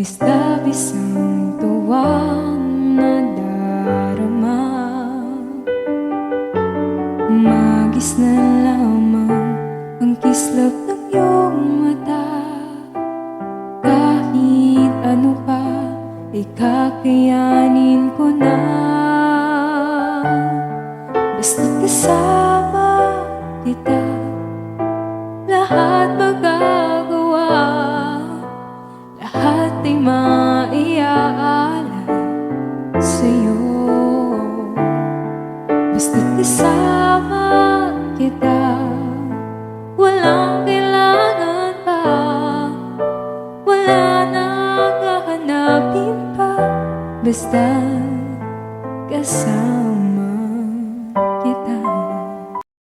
Labis-labis ang tuwang nadarama. Magis na lamang ang kislap ng iyong mata. Kahit ano pa ay kakayanin ko na. Basta't kasama kita, lahat magagawa. Lahat ay maiaalay sa'yo. Basta't kasama